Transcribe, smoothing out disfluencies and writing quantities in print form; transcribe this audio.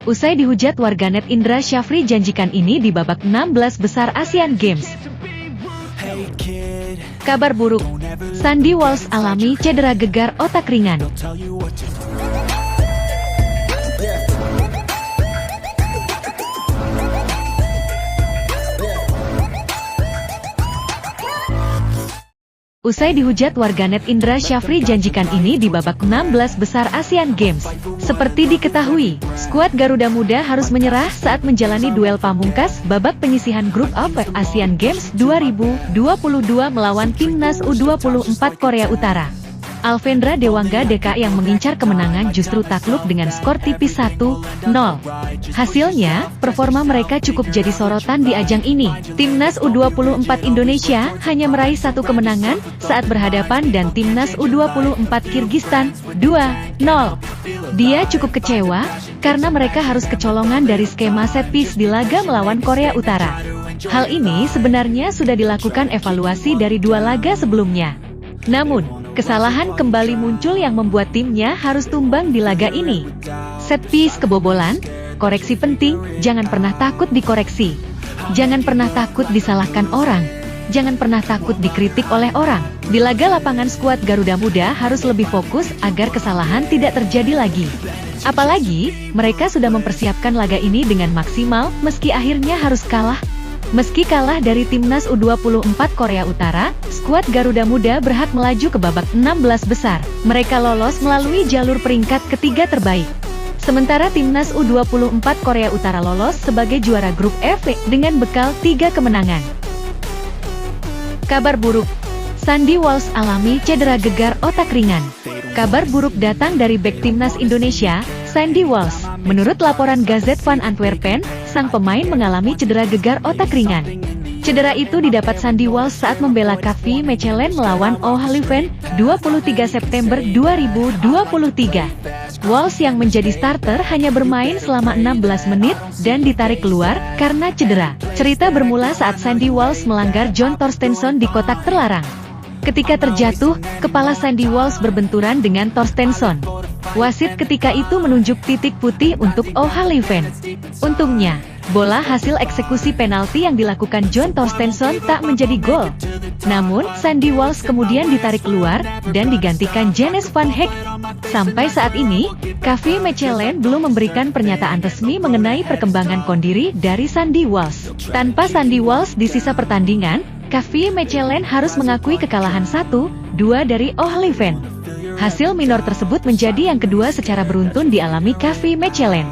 Usai dihujat warganet, Indra Syafri janjikan ini di babak 16 besar Asian Games. Kabar buruk, Sandy Walsh alami cedera gegar otak ringan. Usai dihujat warganet, Indra Syafri janjikan ini di babak 16 besar Asian Games. Seperti diketahui, skuad Garuda Muda harus menyerah saat menjalani duel pamungkas babak penyisihan grup A Asian Games 2022 melawan Timnas U24 Korea Utara. Alvendra Dewangga DK yang mengincar kemenangan justru takluk dengan skor tipis 1-0. Hasilnya, performa mereka cukup jadi sorotan di ajang ini. Timnas U24 Indonesia hanya meraih 1 kemenangan saat berhadapan dan Timnas U24 Kirgistan 2-0. Dia cukup kecewa karena mereka harus kecolongan dari skema set piece di laga melawan Korea Utara. Hal ini sebenarnya sudah dilakukan evaluasi dari 2 laga sebelumnya. Namun, kesalahan kembali muncul yang membuat timnya harus tumbang di laga ini. Set piece kebobolan, koreksi penting, jangan pernah takut dikoreksi. Jangan pernah takut disalahkan orang. Jangan pernah takut dikritik oleh orang. Di laga lapangan, skuad Garuda Muda harus lebih fokus agar kesalahan tidak terjadi lagi. Apalagi, mereka sudah mempersiapkan laga ini dengan maksimal meski akhirnya harus kalah. Meski kalah dari Timnas U24 Korea Utara, skuad Garuda Muda berhak melaju ke babak 16 besar. Mereka lolos melalui jalur peringkat ketiga terbaik. Sementara Timnas U24 Korea Utara lolos sebagai juara grup F dengan bekal 3 kemenangan. Kabar buruk, Sandy Walsh alami cedera gegar otak ringan. Kabar buruk datang dari bek Timnas Indonesia, Sandy Walsh. Menurut laporan Gazette van Antwerpen, sang pemain mengalami cedera gegar otak ringan. Cedera itu didapat Sandy Walsh saat membela KV Mechelen melawan O'Hallowen 23 September 2023. Walsh yang menjadi starter hanya bermain selama 16 menit dan ditarik keluar karena cedera. Cerita bermula saat Sandy Walsh melanggar John Torstensson di kotak terlarang. Ketika terjatuh, kepala Sandy Walsh berbenturan dengan Torstensson. Wasit ketika itu menunjuk titik putih untuk O'Hallowen. Untungnya, bola hasil eksekusi penalti yang dilakukan John Torstensson tak menjadi gol. Namun, Sandy Walsh kemudian ditarik keluar dan digantikan Jannes Van Heck. Sampai saat ini, KV Mechelen belum memberikan pernyataan resmi mengenai perkembangan kondisi dari Sandy Walsh. Tanpa Sandy Walsh di sisa pertandingan, KV Mechelen harus mengakui kekalahan 1-2 dari O'Hallowen. Hasil minor tersebut menjadi yang kedua secara beruntun dialami KV Mechelen.